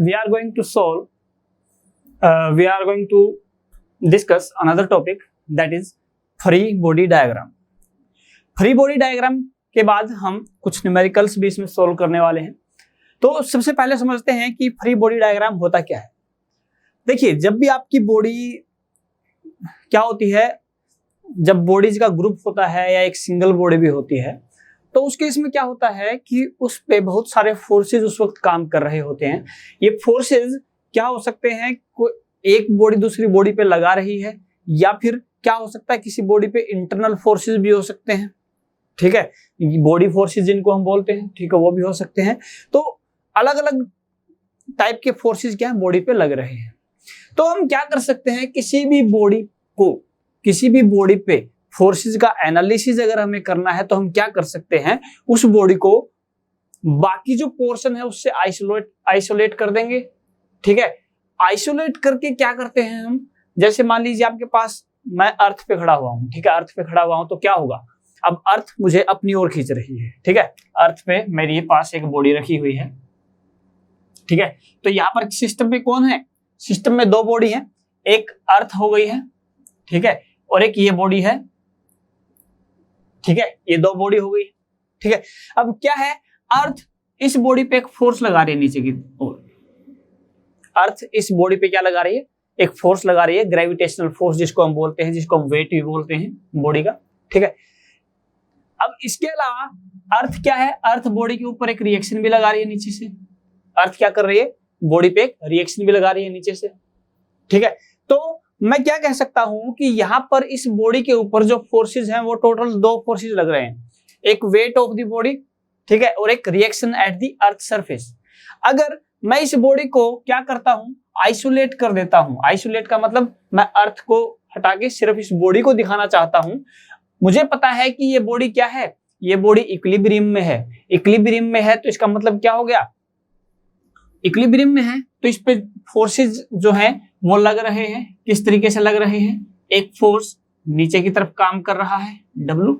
we are going to solve, we are going to discuss another topic, that is free body diagram. Free body diagram के बाद हम कुछ numericals भी इसमें solve करने वाले हैं। तो सबसे पहले समझते हैं कि फ्री बॉडी डायग्राम होता क्या है। देखिए, जब भी आपकी बॉडी क्या होती है, जब बॉडीज का ग्रुप होता है या एक सिंगल बॉडी भी होती है, तो उस केस में क्या होता है कि उस पे बहुत सारे फोर्सेज उस वक्त काम कर रहे होते हैं। ये फोर्सेज क्या हो सकते हैं, एक बॉडी दूसरी बॉडी पे लगा रही है, या फिर क्या हो सकता है किसी बॉडी पे इंटरनल फोर्सेज भी हो सकते हैं, ठीक है, बॉडी फोर्सेज जिनको हम बोलते हैं, ठीक है, वो भी हो सकते हैं। तो अलग अलग टाइप के फोर्सेज क्या है बॉडी पे लग रहे हैं। तो हम क्या कर सकते हैं, किसी भी बॉडी पे फोर्सेज का एनालिसिस अगर हमें करना है तो हम क्या कर सकते हैं, उस बॉडी को बाकी जो पोर्शन है उससे आइसोलेट कर देंगे, ठीक है। आइसोलेट करके क्या करते हैं हम, जैसे मान लीजिए आपके पास, मैं अर्थ पे खड़ा हुआ हूं, ठीक है, अर्थ पे खड़ा हुआ हूं तो क्या होगा, अब अर्थ मुझे अपनी ओर खींच रही है, ठीक है। अर्थ पे मेरे पास एक बॉडी रखी हुई है, ठीक है। तो यहाँ पर सिस्टम में कौन है, सिस्टम में दो बॉडी है, एक अर्थ हो गई है, ठीक है, और एक ये बॉडी है, ठीक है, ये दो बॉडी हो गई, ठीक है। अब क्या है, अर्थ इस बॉडी पे एक फोर्स लगा रही है नीचे की ओर, अर्थ इस बॉडी पे क्या लगा रही है, एक फोर्स लगा रही है, ग्रेविटेशनल फोर्स जिसको हम बोलते हैं, जिसको हम वेट भी बोलते हैं बॉडी का, ठीक है। अब इसके अलावा अर्थ क्या है, अर्थ बॉडी के ऊपर एक रिएक्शन भी लगा रही है नीचे से, अर्थ क्या कर रही है, बॉडी पे एक रिएक्शन भी लगा रही है नीचे से, ठीक है। तो मैं क्या कह सकता हूं कि यहां पर इस बॉडी के ऊपर जो फोर्सेज हैं वो टोटल दो फोर्सेज लग रहे हैं, एक वेट ऑफ द बॉडी, ठीक है, और एक reaction at the earth surface. अगर मैं इस बॉडी को क्या करता हूं, आइसोलेट कर देता हूं, आइसोलेट का मतलब मैं अर्थ को हटा के सिर्फ इस बॉडी को दिखाना चाहता हूं, मुझे पता है कि ये बॉडी क्या है, ये बॉडी इक्विलिब्रियम में है, इक्विलिब्रियम में है तो इसका मतलब क्या हो गया, इक्विलिब्रियम में है तो इस पे फोर्सेज जो हैं वो लग रहे हैं, किस तरीके से लग रहे हैं, एक फोर्स नीचे की तरफ काम कर रहा है W,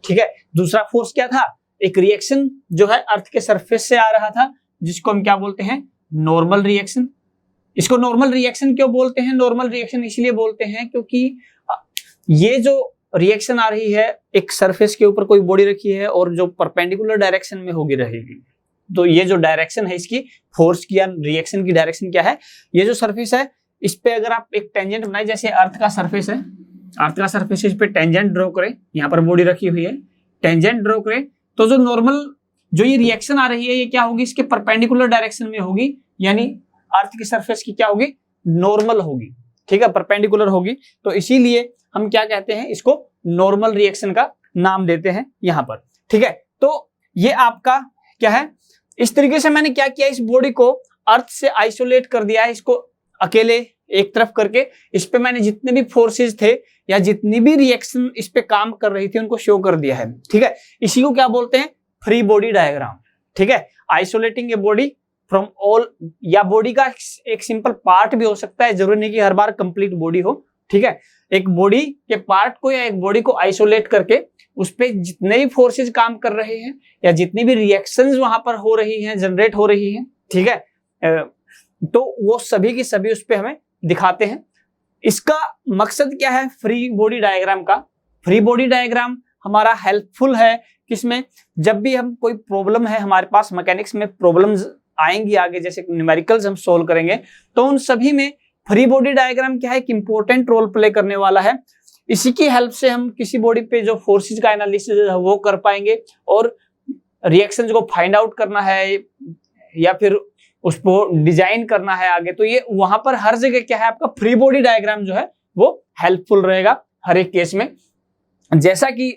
ठीक है, दूसरा फोर्स क्या था, एक रिएक्शन जो है अर्थ के सरफेस से आ रहा था, जिसको हम क्या बोलते हैं, नॉर्मल रिएक्शन। इसको नॉर्मल रिएक्शन क्यों बोलते हैं, नॉर्मल रिएक्शन इसलिए बोलते हैं क्योंकि ये जो रिएक्शन आ रही है, एक सरफेस के ऊपर कोई बॉडी रखी है और जो परपेंडिकुलर डायरेक्शन में होगी रहेगी, तो ये जो डायरेक्शन है इसकी फोर्स की या रिएक्शन की डायरेक्शन क्या है, ये जो सरफेस है इस पे अगर आप एक टेंजेंट बनाए, जैसे अर्थ का सरफेस है, अर्थ का सरफेस इस पे टेंजेंट ड्रॉ करें, यहाँ पर बॉडी रखी हुई है, टेंजेंट ड्रॉ करें, तो जो नॉर्मल जो ये रिएक्शन आ रही है ये क्या होगी, इसके परपेंडिकुलर डायरेक्शन में होगी, यानी अर्थ की सरफेस की क्या होगी, नॉर्मल होगी, ठीक है, परपेंडिकुलर होगी। तो इसीलिए हम क्या कहते हैं, इसको नॉर्मल रिएक्शन का नाम देते हैं यहाँ पर, ठीक है। तो ये आपका क्या है, इस तरीके से मैंने क्या किया, इस बॉडी को अर्थ से आइसोलेट कर दिया है, इसको अकेले एक तरफ करके, इस पे मैंने जितने भी फोर्सेज थे या जितनी भी रिएक्शन इस पे काम कर रही थी उनको शो कर दिया है, ठीक है। इसी को क्या बोलते हैं, फ्री बॉडी डायग्राम, ठीक है। Isolating a body from all, या बॉडी का एक सिंपल पार्ट भी हो सकता है, जरूरी नहीं कि हर बार कंप्लीट बॉडी हो, ठीक है। एक बॉडी के पार्ट को या एक बॉडी को आइसोलेट करके उस पे जितने भी फोर्सेज काम कर रहे हैं या जितनी भी रिएक्शंस वहां पर हो रही हैं, जनरेट हो रही हैं, ठीक है, तो वो सभी की सभी उस पे हमें दिखाते हैं। इसका मकसद क्या है फ्री बॉडी डायग्राम का, फ्री बॉडी डायग्राम हमारा हेल्पफुल है किसमें, जब भी हम कोई प्रॉब्लम है हमारे पास, मैकेनिक्स में प्रॉब्लम्स आएंगी आगे, जैसे न्यूमेरिकल्स हम सोल्व करेंगे, तो उन सभी में फ्री बॉडी डायग्राम क्या है, एक इंपॉर्टेंट रोल प्ले करने वाला है। इसी की हेल्प से हम किसी बॉडी पे जो फोर्सेज का एनालिसिस है वो कर पाएंगे, और रिएक्शंस को फाइंड आउट करना है या फिर उसको डिजाइन करना है आगे, तो ये वहां पर हर जगह क्या है, आपका फ्री बॉडी डायग्राम जो है वो हेल्पफुल रहेगा हर एक केस में। जैसा कि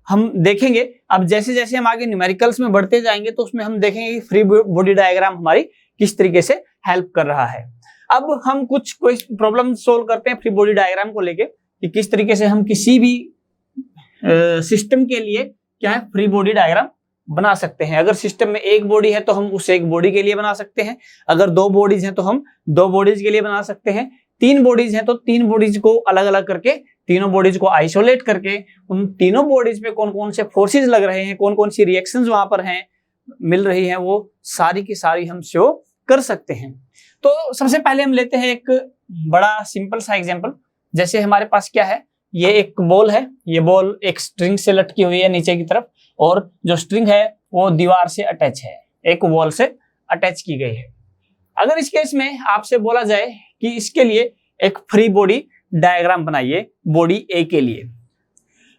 हम देखेंगे, अब जैसे जैसे हम आगे न्यूमेरिकल्स में बढ़ते जाएंगे तो उसमें हम देखेंगे कि फ्री बॉडी डायग्राम हमारी किस तरीके से हेल्प कर रहा है। अब हम कुछ कोई प्रॉब्लम सोल्व करते हैं फ्री बॉडी डायग्राम को लेके, कि किस तरीके से हम किसी भी सिस्टम के लिए क्या है फ्री बॉडी डायग्राम बना सकते हैं। अगर सिस्टम में एक बॉडी है तो हम उसे एक बॉडी के लिए बना सकते हैं, अगर दो बॉडीज हैं तो हम दो बॉडीज के लिए बना सकते हैं, तीन बॉडीज हैं तो तीन बॉडीज को अलग अलग करके, तीनों बॉडीज को आइसोलेट करके, उन तीनों बॉडीज पे कौन कौन से फोर्सेज लग रहे हैं, कौन कौन सी रिएक्शंस वहां पर हैं मिल रही हैं, वो सारी की सारी हम शो कर सकते हैं। तो सबसे पहले हम लेते हैं एक बड़ा सिंपल सा एग्जांपल। जैसे हमारे पास क्या है, ये एक बॉल है, ये बॉल एक स्ट्रिंग से लटकी हुई है नीचे की तरफ, और जो स्ट्रिंग है वो दीवार से अटैच है, एक वॉल से अटैच की गई है। अगर इस केस में आपसे बोला जाए कि इसके लिए एक फ्री बॉडी डायग्राम बनाइए बॉडी ए के लिए।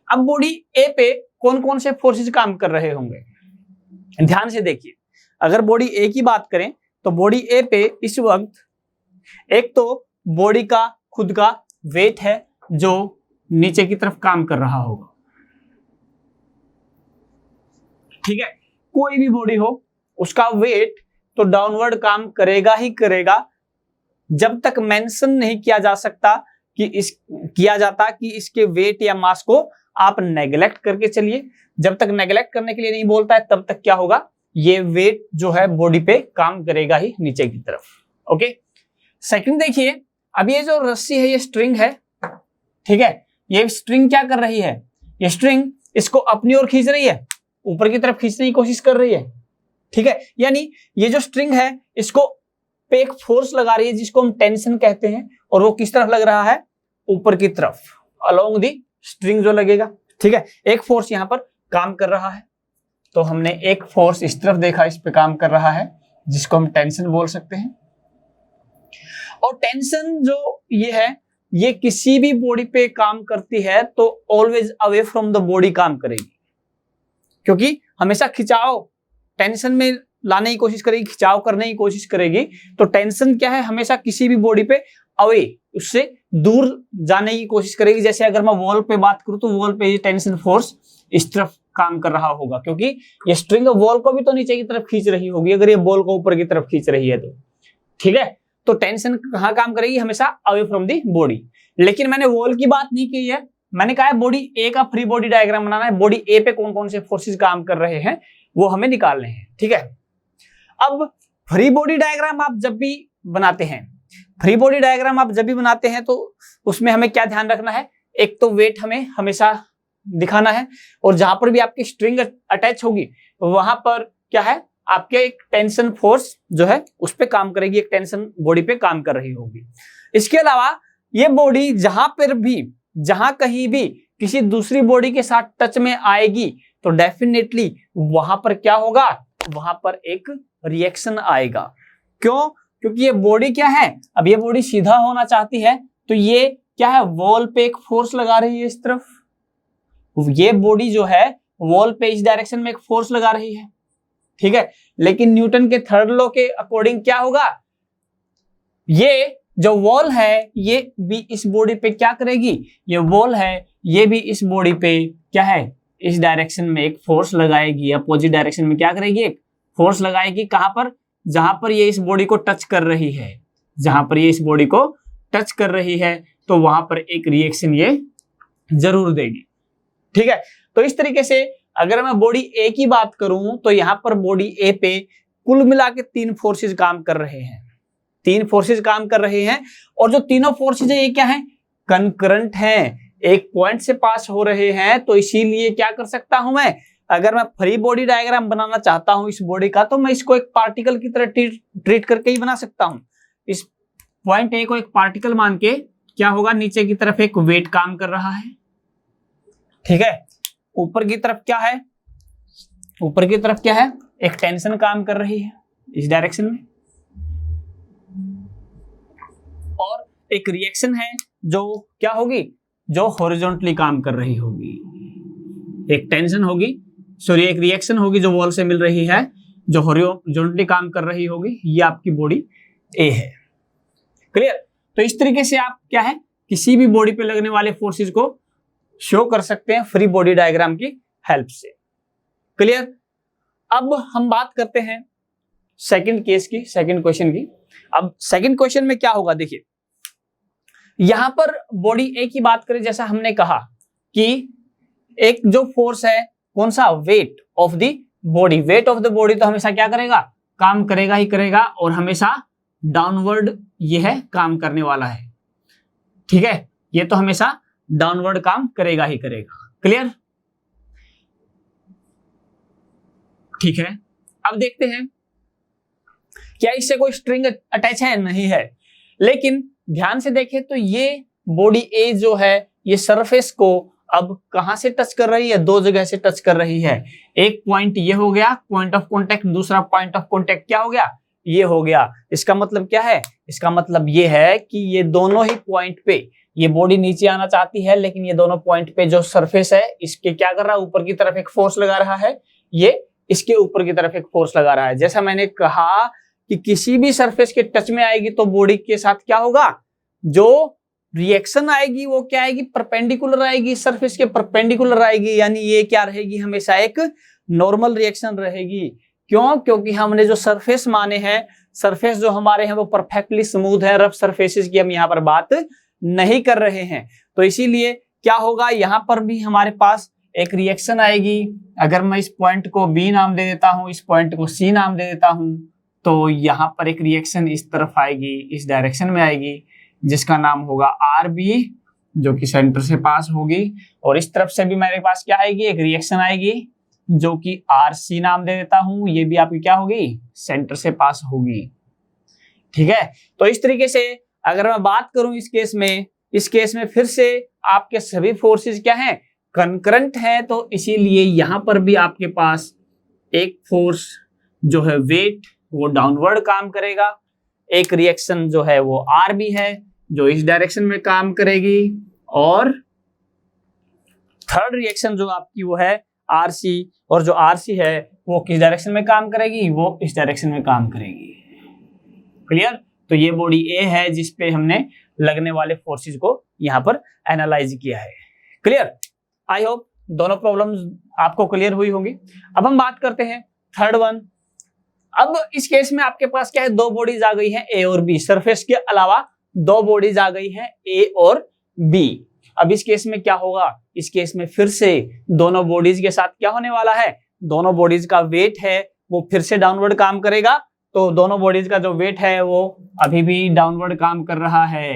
अब बॉडी ए पे कौन कौन से फोर्सेस काम कर रहे होंगे, ध्यान से देखिए। अगर बॉडी ए की बात करें तो बॉडी ए पे इस वक्त एक तो बॉडी का खुद का वेट है जो नीचे की तरफ काम कर रहा होगा, ठीक है। कोई भी बॉडी हो उसका वेट तो डाउनवर्ड काम करेगा ही करेगा, जब तक मेंशन नहीं किया जाता कि इसके वेट या मास को आप नेग्लेक्ट करके चलिए। जब तक नेग्लेक्ट करने के लिए नहीं बोलता है तब तक क्या होगा, ये वेट जो है बॉडी पे काम करेगा ही नीचे की तरफ। ओके, सेकंड देखिए, अब ये जो रस्सी है ये स्ट्रिंग है, ठीक है। ये स्ट्रिंग क्या कर रही है, ये स्ट्रिंग इसको अपनी ओर खींच रही है, ऊपर की तरफ खींचने की कोशिश कर रही है, ठीक है। यानी ये जो स्ट्रिंग है इसको पे एक फोर्स लगा रही है जिसको हम टेंशन कहते हैं, और वो किस तरफ लग रहा है, ऊपर की तरफ, अलोंग दी स्ट्रिंग जो लगेगा, ठीक है। एक फोर्स यहां पर काम कर रहा है, तो हमने एक फोर्स इस तरफ देखा, इस पे काम कर रहा है जिसको हम टेंशन बोल सकते हैं। और टेंशन जो ये है ये किसी भी बॉडी पे काम करती है तो always away from the body काम करेगी, क्योंकि हमेशा खिंचाव टेंशन में लाने की कोशिश करेगी, खिंचाव करने की कोशिश करेगी। तो टेंशन क्या है, हमेशा किसी भी बॉडी पे अवे, उससे दूर जाने की कोशिश करेगी। जैसे अगर मैं वॉल पे बात करूं तो वॉल पे ये टेंशन फोर्स इस तरफ काम कर रहा होगा, क्योंकि ये स्ट्रिंग वॉल को भी तो नीचे की तरफ खींच रही होगी अगर ये बॉल को ऊपर की तरफ खींच रही है तो, ठीक है। तो टेंशन कहां काम करेगी, हमेशा अवे फ्रॉम दी बॉडी। लेकिन मैंने वॉल की बात नहीं की है, मैंने कहा है बॉडी ए का फ्री बॉडी डायग्राम बनाना है, बॉडी ए पे कौन कौन से फोर्सेस काम कर रहे हैं वो हमें निकालने हैं, ठीक है। अब फ्री बॉडी डायग्राम आप जब भी बनाते हैं तो उसमें हमें क्या ध्यान रखना है, एक तो वेट हमें हमेशा दिखाना है, और जहां पर भी आपकी स्ट्रिंग अटैच होगी वहां पर क्या है, आपके एक टेंशन फोर्स जो है उस पे काम करेगी, एक टेंशन बॉडी पे काम कर रही होगी। इसके अलावा ये बॉडी जहां कहीं भी किसी दूसरी बॉडी के साथ टच में आएगी तो डेफिनेटली वहां पर क्या होगा, वहां पर एक रिएक्शन आएगा। क्यों, क्योंकि ये बॉडी क्या है, अब ये बॉडी सीधा होना चाहती है तो ये क्या है, वॉल पे एक फोर्स लगा रही है इस तरफ, ये बॉडी जो है वॉल पे इस डायरेक्शन में एक फोर्स लगा रही है, ठीक है। लेकिन न्यूटन के थर्ड लॉ के अकॉर्डिंग क्या होगा, ये जो वॉल है ये भी इस बॉडी पे क्या करेगी, ये वॉल है ये भी इस बॉडी पे क्या है, इस डायरेक्शन में एक फोर्स लगाएगी, अपोजिट डायरेक्शन में क्या करेगी, एक फोर्स लगाएगी। कहां पर, जहां पर ये इस बॉडी को टच कर रही है, जहां पर ये इस बॉडी को टच कर रही है तो वहां पर एक रिएक्शन ये जरूर देगी, ठीक है। तो इस तरीके से अगर मैं बॉडी ए की बात करूं तो यहां पर बॉडी ए पे कुल मिला के 3 फोर्सेस काम कर रहे हैं, 3 फोर्सेस काम कर रहे हैं। और जो तीनों फोर्सेस है ये क्या है, कंकरंट हैं, एक पॉइंट से पास हो रहे हैं। तो इसीलिए क्या कर सकता हूं मैं, अगर मैं फ्री बॉडी डायग्राम बनाना चाहता हूं इस बॉडी का तो मैं इसको एक पार्टिकल की तरह ट्रीट करके ही बना सकता हूं। इस पॉइंट ए को एक पार्टिकल मान के क्या होगा, नीचे की तरफ एक वेट काम कर रहा है, ठीक है। ऊपर की तरफ क्या है, ऊपर की तरफ क्या है, एक टेंशन काम कर रही है इस डायरेक्शन में, और एक रिएक्शन है जो क्या होगी, जो हॉरिजॉन्टली काम कर रही होगी। एक टेंशन होगी, सॉरी एक रिएक्शन होगी जो वॉल से मिल रही है, जो हॉरिजॉन्टली काम कर रही होगी। ये आपकी बॉडी ए है, क्लियर। तो इस तरीके से आप क्या है, किसी भी बॉडी पे लगने वाले फोर्सेस को शो कर सकते हैं फ्री बॉडी डायग्राम की हेल्प से, क्लियर। अब हम बात करते हैं सेकंड केस की, सेकंड क्वेश्चन की। अब सेकंड क्वेश्चन में क्या होगा, देखिए यहां पर बॉडी ए की बात करें, जैसा हमने कहा कि एक जो फोर्स है कौन सा, weight of the body, weight of the body तो हमेशा क्या करेगा, काम करेगा ही करेगा, और हमेशा डाउनवर्ड ये है काम करने वाला है, ठीक है। ये तो हमेशा डाउनवर्ड काम करेगा ही करेगा, क्लियर, ठीक है। अब देखते हैं क्या इससे कोई स्ट्रिंग अटैच है? नहीं है। लेकिन ध्यान से देखें तो ये बॉडी ए जो है ये सरफेस को अब कहां से टच कर रही है? दो जगह से टच कर रही है। एक पॉइंट ये हो गया पॉइंट ऑफ कांटेक्ट, दूसरा पॉइंट ऑफ कांटेक्ट क्या हो गया? ये हो गया। इसका मतलब क्या है? इसका मतलब ये है कि ये दोनों ही पॉइंट पे ये बॉडी नीचे आना चाहती है, लेकिन ये दोनों पॉइंट पे जो सरफेस है इसके क्या कर रहा है? ऊपर की तरफ एक फोर्स लगा रहा है, ये इसके ऊपर की तरफ एक फोर्स लगा रहा है। जैसा मैंने कहा कि किसी भी सरफेस के टच में आएगी तो बॉडी के साथ क्या होगा? जो रिएक्शन आएगी वो क्या आएगी? परपेंडिकुलर आएगी, सरफेस के परपेंडिकुलर आएगी, यानी ये क्या रहेगी? हमेशा एक नॉर्मल रिएक्शन रहेगी। क्यों? क्योंकि हमने जो सरफेस माने हैं, सरफेस जो हमारे हैं वो परफेक्टली स्मूथ है, रफ सरफेसेस की हम यहाँ पर बात नहीं कर रहे हैं। तो इसीलिए क्या होगा? यहाँ पर भी हमारे पास एक रिएक्शन आएगी। अगर मैं इस पॉइंट को बी नाम दे देता हूं, इस पॉइंट को सी नाम दे देता हूं, तो यहाँ पर एक रिएक्शन इस तरफ आएगी, इस डायरेक्शन में आएगी, जिसका नाम होगा आर बी, जो कि सेंटर से पास होगी। और इस तरफ से भी मेरे पास क्या आएगी? एक रिएक्शन आएगी जो कि आर सी नाम दे देता हूं, ये भी आपकी क्या होगी? सेंटर से पास होगी। ठीक है। तो इस तरीके से अगर मैं बात करूं इस केस में फिर से आपके सभी फोर्सेस क्या हैं? कंकरेंट है। तो इसीलिए यहां पर भी आपके पास एक फोर्स जो है वेट वो डाउनवर्ड काम करेगा, एक रिएक्शन जो है वो आर भी है जो इस डायरेक्शन में काम करेगी, और थर्ड रिएक्शन जो आपकी वो है आर सी, और जो आर सी है वो किस डायरेक्शन में काम करेगी? वो इस डायरेक्शन में काम करेगी। क्लियर? तो ये बॉडी ए है जिसपे हमने लगने वाले फोर्सेस को यहां पर एनालाइज किया है। क्लियर? आई होप दोनों प्रॉब्लम्स आपको क्लियर हुई होंगी। अब हम बात करते हैं थर्ड वन। अब इस केस में आपके पास क्या है? दो बॉडीज आ गई हैं ए और बी, सरफेस के अलावा दो बॉडीज आ गई हैं ए और बी। अब इस केस में क्या होगा? इस केस में फिर से दोनों बॉडीज के साथ क्या होने वाला है? दोनों बॉडीज का वेट है वो फिर से डाउनवर्ड काम करेगा। तो दोनों बॉडीज का जो वेट है वो अभी भी डाउनवर्ड काम कर रहा है,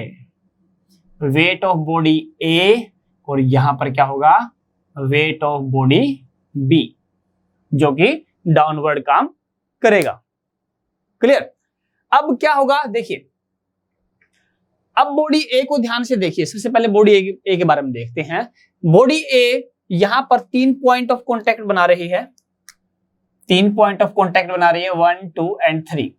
वेट ऑफ बॉडी ए, और यहां पर क्या होगा? वेट ऑफ बॉडी बी, जो कि डाउनवर्ड काम करेगा। क्लियर? अब क्या होगा? देखिए, अब बॉडी ए को ध्यान से देखिए। सबसे पहले बॉडी ए के बारे में देखते हैं। बॉडी ए यहां पर 3 पॉइंट ऑफ कांटेक्ट बना रही है, 3 पॉइंट ऑफ कांटेक्ट बना रही है, 1, 2 एंड 3।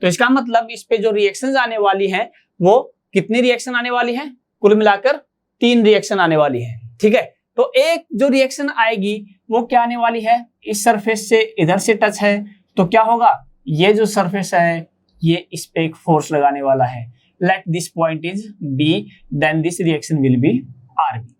तो इसका मतलब इस पे जो रिएक्शंस आने वाली हैं वो कितनी रिएक्शन आने वाली है? कुल मिलाकर 3 रिएक्शन आने वाली है। ठीक है। तो एक जो रिएक्शन आएगी वो क्या आने वाली है? इस सरफेस से इधर से टच है तो क्या होगा? ये जो सरफेस है ये इस पे एक फोर्स लगाने वाला है। Let this point is B, then this reaction will be R B.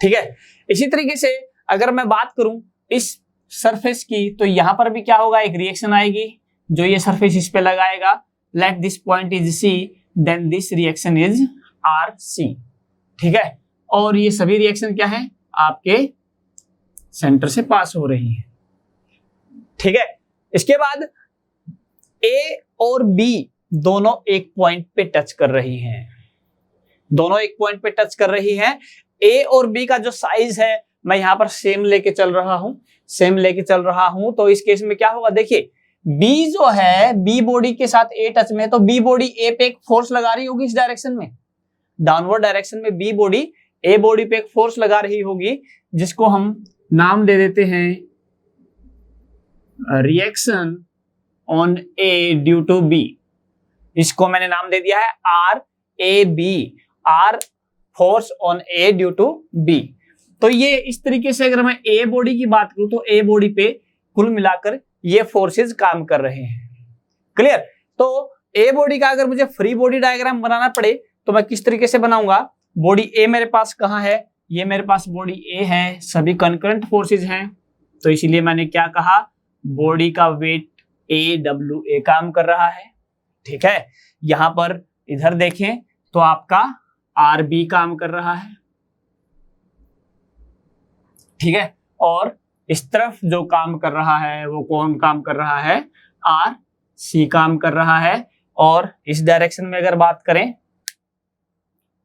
ठीक है। इसी तरीके से अगर मैं बात करूं इस सरफेस की, तो यहां पर भी क्या होगा? एक रिएक्शन आएगी जो ये सरफेस इस पे लगाएगा। Let this point is C, then this reaction is R C. ठीक है। और ये सभी रिएक्शन क्या है? आपके सेंटर से पास हो रही है। ठीक है। इसके बाद ए और बी दोनों एक पॉइंट पे टच कर रही हैं, दोनों एक पॉइंट पे टच कर रही हैं। ए और बी का जो साइज है मैं यहां पर सेम लेके चल रहा हूं, तो इस केस में क्या होगा? देखिए, बी जो है, बी बॉडी के साथ ए टच में, तो बी बॉडी ए पे एक फोर्स लगा रही होगी इस डायरेक्शन में, डाउनवर्ड डायरेक्शन में बी बॉडी ए बॉडी पे एक फोर्स लगा रही होगी, जिसको हम नाम दे देते हैं reaction on A due to B. इसको मैंने नाम दे दिया है R A B, R force on A due to B. तो ये इस तरीके से अगर मैं ए बॉडी की बात करूं तो ए बॉडी पे कुल मिलाकर ये फोर्सेस काम कर रहे हैं। क्लियर? तो ए बॉडी का अगर मुझे फ्री बॉडी डायग्राम बनाना पड़े तो मैं किस तरीके से बनाऊंगा? बॉडी ए मेरे पास कहां है? ये मेरे पास बॉडी ए है, सभी कंकरेंट फोर्सेस हैं, तो इसीलिए मैंने क्या कहा? बॉडी का वेट ए डब्ल्यू ए काम कर रहा है। ठीक है। यहां पर इधर देखें तो आपका आर बी काम कर रहा है। ठीक है। और इस तरफ जो काम कर रहा है वो कौन काम कर रहा है? आर सी काम कर रहा है। और इस डायरेक्शन में अगर बात करें,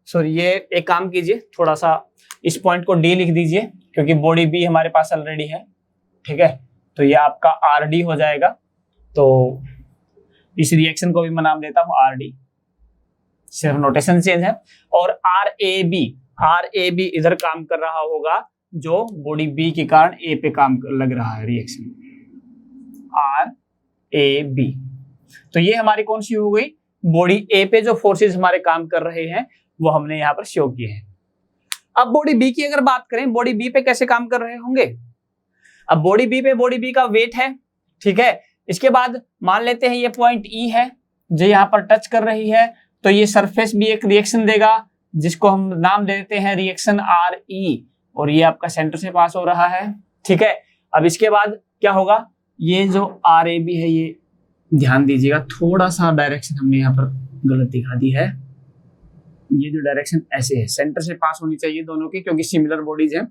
सॉरी, ये एक काम कीजिए, थोड़ा सा इस पॉइंट को डी लिख दीजिए क्योंकि बॉडी बी हमारे पास ऑलरेडी है। ठीक है। तो ये आपका आर डी हो जाएगा। तो इस रिएक्शन को भी मैं नाम देता हूं RD, सिर्फ नोटेशन चेंज है। और RAB इधर काम कर रहा होगा जो बॉडी B के कारण A पे काम लग रहा है रिएक्शन RAB। तो ये हमारी कौन सी हो गई, बॉडी A पे जो फोर्सेस हमारे काम कर रहे हैं वो हमने यहाँ पर शो किए हैं। अब बॉडी B की अगर बात करें, बॉडी B पे कैसे काम कर रहे होंगे। अब बॉडी B का वेट है, ठीक है। इसके बाद मान लेते हैं ये पॉइंट E है जो यहाँ पर टच कर रही है, तो ये सरफेस भी एक रिएक्शन देगा जिसको हम नाम दे देते हैं रिएक्शन RE, और ये आपका सेंटर से पास हो रहा है, ठीक है। अब इसके बाद क्या होगा, ये जो RAB है, ये ध्यान दीजिएगा थोड़ा सा डायरेक्शन हमने यहाँ पर गलत दिखा दी है। ये जो डायरेक्शन ऐसे है, सेंटर से पास होनी चाहिए दोनों की, क्योंकि सिमिलर बॉडीज हैं।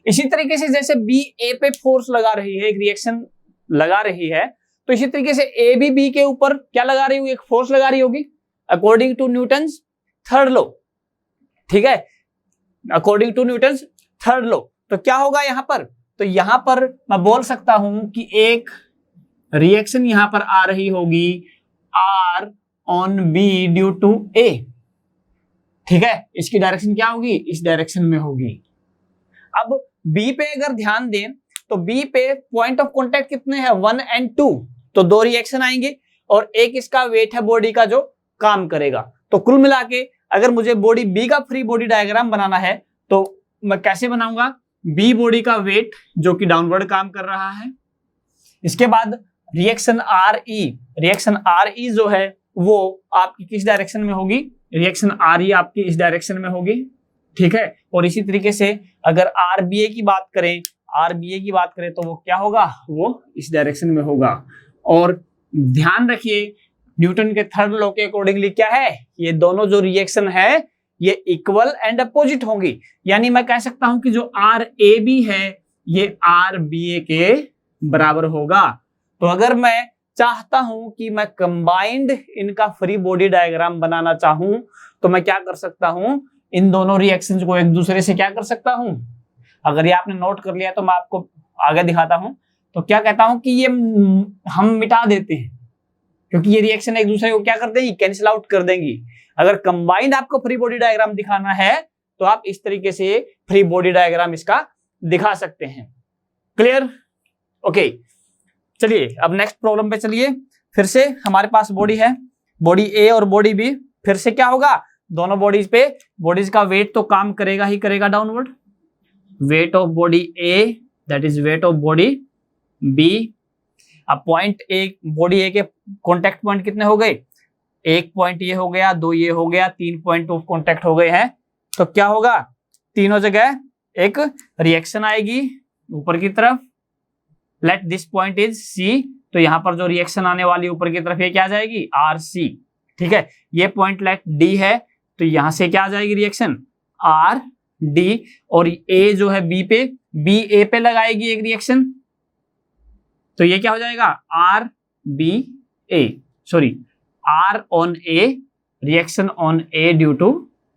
इसी तरीके से जैसे B A पे फोर्स लगा रही है, एक रिएक्शन लगा रही है, तो इसी तरीके से A भी B के ऊपर क्या लगा रही होगी, एक फोर्स लगा रही होगी according to Newton's third law, ठीक है, according to Newton's third law. तो क्या होगा यहाँ पर, तो यहाँ पर मैं बोल सकता हूं कि एक रिएक्शन यहाँ पर आ रही होगी R on B due to A, ठीक है। इसकी डायरेक्शन क्या होगी, इस डायरेक्शन में होगी। अब B पे अगर ध्यान दें तो B पे पॉइंट ऑफ कांटेक्ट कितने हैं, 1 और 2, तो 2 रिएक्शन आएंगे और एक इसका वेट है बॉडी का जो काम करेगा। तो कुल मिला के अगर मुझे बॉडी B का फ्री बॉडी डायग्राम बनाना है तो मैं कैसे बनाऊंगा, B बॉडी का वेट जो कि डाउनवर्ड काम कर रहा है, इसके बाद रिएक्शन RE जो है वो आपकी किस डायरेक्शन में होगी, रिएक्शन RE आपकी इस डायरेक्शन में होगी, ठीक है। और इसी तरीके से अगर RBA की बात करें तो वो क्या होगा, वो इस डायरेक्शन में होगा। और ध्यान रखिए न्यूटन के थर्ड लॉ के अकॉर्डिंगली क्या है, ये दोनों जो रिएक्शन है ये इक्वल एंड अपोजिट होंगी। यानी मैं कह सकता हूं कि जो RAB है ये RBA के बराबर होगा। तो अगर मैं चाहता हूं कि मैं कंबाइंड इनका फ्री बॉडी डायग्राम बनाना चाहूं तो मैं क्या कर सकता हूं, इन दोनों रिएक्शंस को एक दूसरे से क्या कर सकता हूं, अगर ये आपने नोट कर लिया तो मैं आपको आगे दिखाता हूं। तो क्या कहता हूं कि ये हम मिटा देते हैं, क्योंकि ये रिएक्शन एक दूसरे को क्या कर देंगी, कैंसिल आउट कर देंगी। अगर कंबाइंड आपको फ्री बॉडी डायग्राम दिखाना है तो आप इस तरीके से फ्री बॉडी डायग्राम इसका दिखा सकते हैं। Clear, okay. चलिए अब नेक्स्ट प्रॉब्लम पे चलिए। फिर से हमारे पास बॉडी है, बॉडी A और बॉडी B। फिर से क्या होगा, दोनों बॉडीज पे बॉडीज का वेट तो काम करेगा ही करेगा downward. Weight of body A that is weight of body B। अब पॉइंट A, बॉडी A के कॉन्टेक्ट पॉइंट कितने हो गए, एक पॉइंट ये हो गया, 2 ये हो गया, 3 पॉइंट ऑफ कॉन्टेक्ट हो गए हैं। तो क्या होगा, तीनों जगह एक रिएक्शन आएगी ऊपर की तरफ। Late this point is C, तो यहां पर जो रिएक्शन आने वाली ऊपर की तरफ ये क्या आ जाएगी, RC, ठीक है। ये पॉइंट लेट D है, तो यहां से क्या आ जाएगी रिएक्शन RD, और A जो है B पे, B A पे लगाएगी एक रिएक्शन, तो ये क्या हो जाएगा RBA, sorry R on A, reaction on A due to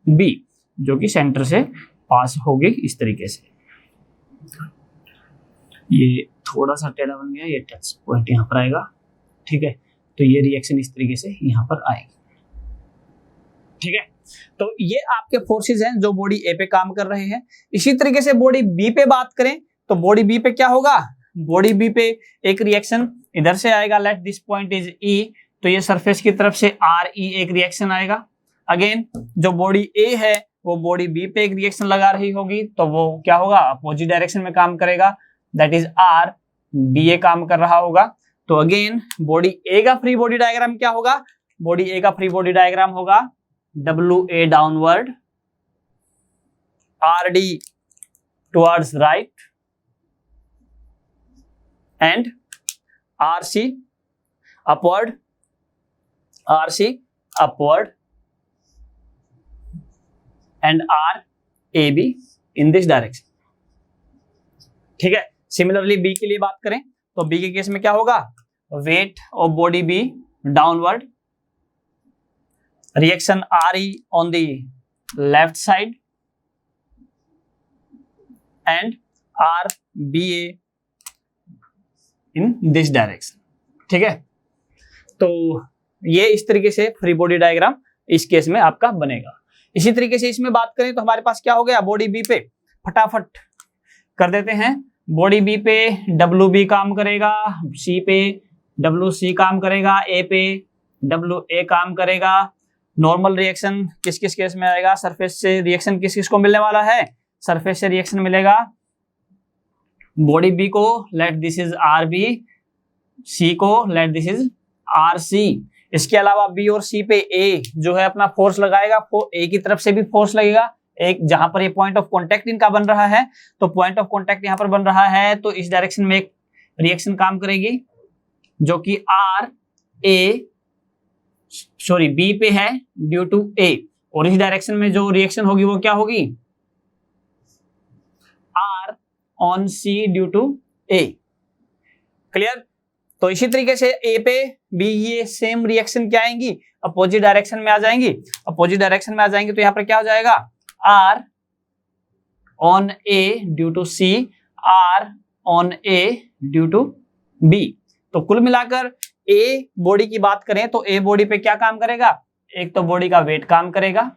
B, जो कि सेंटर से पास होगी इस तरीके से। ये थोड़ा सा टेढ़ा बन गया, ये टच पॉइंट यहाँ पर आएगा, ठीक है। तो ये रिएक्शन इस तरीके से यहाँ पर आएगी, ठीक है। तो ये आपके फोर्सेस हैं जो बॉडी A पे काम कर रहे हैं। इसी तरीके से बॉडी B पे बात करें तो बॉडी B पे क्या होगा, बॉडी B पे एक रिएक्शन इधर से आएगा, late this point is E, तो ये सरफेस की तरफ से RE एक रिएक्शन आएगा। अगेन जो बॉडी A है वो बॉडी B पे एक रिएक्शन लगा रही होगी, तो वो क्या होगा, अपोजिट डायरेक्शन में काम करेगा, दैट इज RBA काम कर रहा होगा। तो अगेन बॉडी A का फ्री बॉडी डायग्राम क्या होगा, बॉडी A का फ्री बॉडी डायग्राम होगा WA downward, RD towards right and RC upward, RC upward and RAB in this direction, ठीक है। सिमिलरली B के लिए बात करें तो B के केस में क्या होगा, weight of body B downward, reaction RE on the left side and RBA in this direction, ठीक है। तो ये इस तरीके से फ्री बॉडी डायग्राम इस केस में आपका बनेगा। इसी तरीके से इसमें बात करें तो हमारे पास क्या हो गया, बॉडी बी पे फटाफट कर देते हैं। बॉडी बी पे डब्ल्यू बी काम करेगा, सी पे डब्ल्यू सी काम करेगा, ए पे डब्ल्यू ए काम करेगा। नॉर्मल रिएक्शन किस किस केस में आएगा, सरफेस से रिएक्शन किस किस को मिलने वाला है, सरफेस से रिएक्शन मिलेगा बॉडी बी को, let this is R B, C को let this is R C. इसके अलावा बी और सी पे ए जो है अपना फोर्स लगाएगा, ए की तरफ से भी फोर्स लगेगा, एक जहां पर ये पॉइंट ऑफ कांटेक्ट इनका बन रहा है, तो पॉइंट ऑफ कांटेक्ट यहां पर बन रहा है, तो इस डायरेक्शन में एक रिएक्शन काम करेगी जो कि आर ए सॉरी बी पे है ड्यू टू ए, और इस डायरेक्शन में जो रिएक्शन होगी वो क्या होगी, R on C due to A. Clear. तो इसी तरीके से ए पे बी ये सेम रिएक्शन क्या आएंगी, अपोजिट डायरेक्शन में आ जाएंगी। अपोजिट डायरेक्शन में आ जाएंगे तो यहां पर क्या हो जाएगा, R on A due to C, R on A due to B. तो कुल मिलाकर ए बॉडी की बात करें तो ए बॉडी पे क्या काम करेगा, एक तो बॉडी का वेट काम करेगा,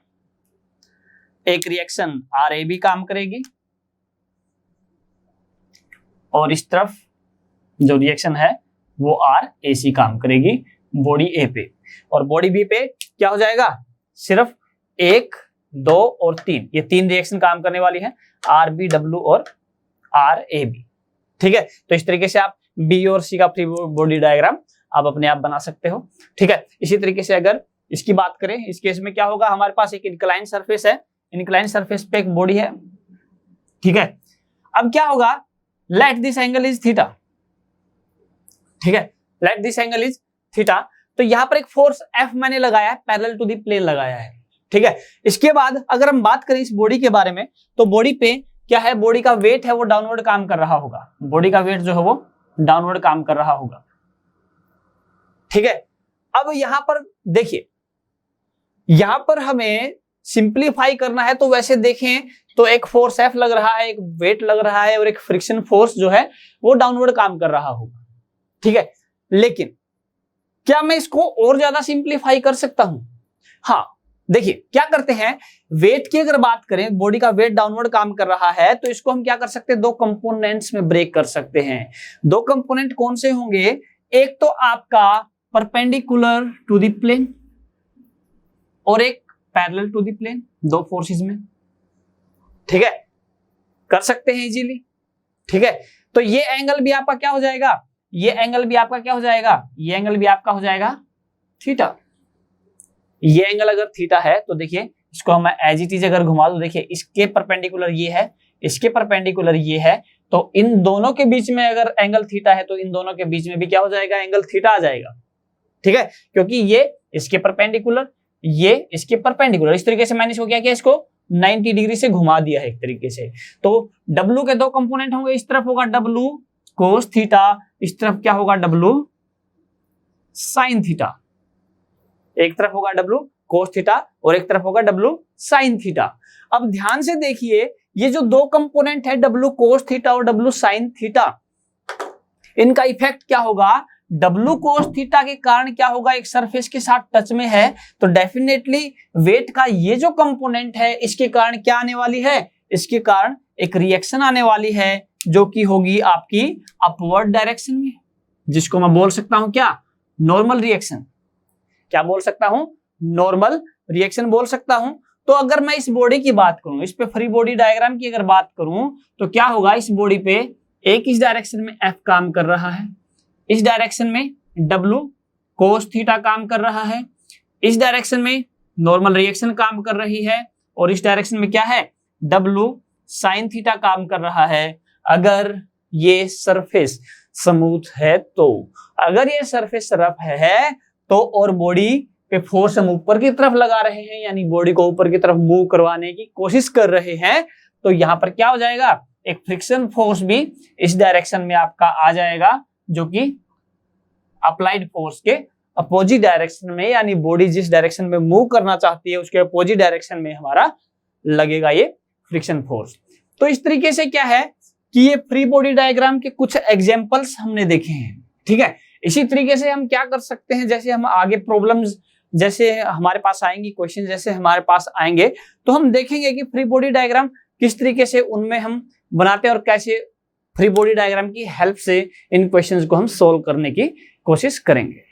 एक रिएक्शन आर ए बी काम करेगी, और इस तरफ जो रिएक्शन है वो आर ए सी काम करेगी बॉडी ए पे। और बॉडी बी पे क्या हो जाएगा, सिर्फ 1, 2 और 3, ये 3 रिएक्शन काम करने वाली है, आर बी डब्ल्यू और आर ए बी। ठीक है। तो इस तरीके से आप बी और सी का फ्री बॉडी डायग्राम आप अपने आप बना सकते हो। ठीक है। इसी तरीके से अगर इसकी बात करें, इस केस में क्या होगा, हमारे पास एक इंक्लाइन सरफेस है, इंक्लाइन सरफेस पे एक बॉडी है। ठीक है। अब क्या होगा, let this angle is theta. ठीक है, let this angle is theta. तो यहां पर एक फोर्स एफ मैंने लगाया है, पैरेलल टू द प्लेन लगाया है। ठीक है। इसके बाद अगर हम बात करें इस बॉडी के बारे में, तो बॉडी पे क्या है, बॉडी का वेट है वो डाउनवर्ड काम कर रहा होगा, बॉडी का वेट जो है वो डाउनवर्ड काम कर रहा होगा। ठीक है। अब यहां पर देखिए, यहां पर हमें सिंप्लीफाई करना है, तो वैसे देखें तो एक फोर्स एफ लग रहा है, एक वेट लग रहा है, और एक फ्रिक्शन फोर्स जो है वो डाउनवर्ड काम कर रहा होगा। ठीक है। लेकिन क्या मैं इसको और ज्यादा सिंप्लीफाई कर सकता हूं? हाँ, देखिए क्या करते हैं, वेट की अगर बात करें, बॉडी का वेट डाउनवर्ड काम कर रहा है, तो इसको हम क्या कर सकते हैं, 2 कंपोनेंट्स में ब्रेक कर सकते हैं। 2 कंपोनेंट कौन से होंगे, एक तो आपका परपेंडिकुलर टू द प्लेन और एक parallel to the plane, 2 forces में। ठीक है, कर सकते हैं इजीली। ठीक है। तो ये एंगल भी आपका क्या हो जाएगा, ये एंगल भी आपका क्या हो जाएगा, ये एंगल भी आपका हो जाएगा थीटा। ये एंगल अगर थीटा है तो देखिए इसको हम एज इट इज अगर घुमा दो, देखिए इसके परपेंडिकुलर ये है, इसके परपेंडिकुलर ये है, तो इन दोनों के बीच में अगर एंगल थीटा है तो इन दोनों के बीच में भी क्या हो जाएगा, एंगल थीटा आ जाएगा। ठीक है, क्योंकि ये इसके परपेंडिकुलर, ये इसके परपेंडिकुलर, इस तरीके से मैंने इसको क्या किया, इसको 90 डिग्री से घुमा दिया है एक तरीके से। तो W के 2 कंपोनेंट होंगे, इस तरफ होगा W कोस थीटा, इस तरफ क्या होगा, W साइन थीटा। एक तरफ होगा W कोस थीटा और एक तरफ होगा W साइन थीटा। अब ध्यान से देखिए, ये जो 2 कंपोनेंट है W कोस थीटा और W साइन थीटा, इनका इफेक्ट क्या होगा, W कोस थीटा के कारण क्या होगा, एक सरफेस के साथ टच में है, तो डेफिनेटली वेट का ये जो कंपोनेंट है इसके कारण क्या आने वाली है, इसके कारण एक रिएक्शन आने वाली है जो कि होगी आपकी अपवर्ड डायरेक्शन में, जिसको मैं बोल सकता हूं क्या, नॉर्मल रिएक्शन। क्या बोल सकता हूं, नॉर्मल रिएक्शन बोल सकता हूं। तो अगर मैं इस बॉडी की बात करूं, इस पे फ्री बॉडी डायग्राम की अगर बात करूं, तो क्या होगा, इस बॉडी पे एक इस डायरेक्शन में F काम कर रहा है, इस डायरेक्शन में W कोस थीटा काम कर रहा है, इस डायरेक्शन में नॉर्मल रिएक्शन काम कर रही है, और इस डायरेक्शन में क्या है, W साइन थीटा काम कर रहा है। अगर ये सरफेस स्मूथ है तो, अगर ये सरफेस रफ है तो, और बॉडी पे फोर्स हम ऊपर की तरफ लगा रहे हैं, यानी बॉडी को ऊपर की तरफ मूव करवाने की कोशिश कर रहे हैं, तो यहां पर क्या हो जाएगा, एक फ्रिक्शन फोर्स भी इस डायरेक्शन में आपका आ जाएगा, जो कि अप्लाइड फोर्स के अपोजिट डायरेक्शन में, यानी बॉडी जिस डायरेक्शन में मूव करना चाहती है उसके अपोजिट डायरेक्शन में हमारा लगेगा ये फ्रिक्शन फोर्स। तो इस तरीके से क्या है कि ये फ्री बॉडी डायग्राम के कुछ एग्जांपल्स हमने देखे हैं। ठीक है, इसी तरीके से हम क्या कर सकते हैं, जैसे हम आगे प्रॉब्लम्स जैसे हमारे पास आएंगी, क्वेश्चन जैसे हमारे पास आएंगे, तो हम देखेंगे कि फ्री बॉडी डायग्राम किस तरीके से उनमें हम बनाते हैं और कैसे फ्री बॉडी डायग्राम की हेल्प से इन क्वेश्चंस को हम सोल्व करने की कोशिश करेंगे।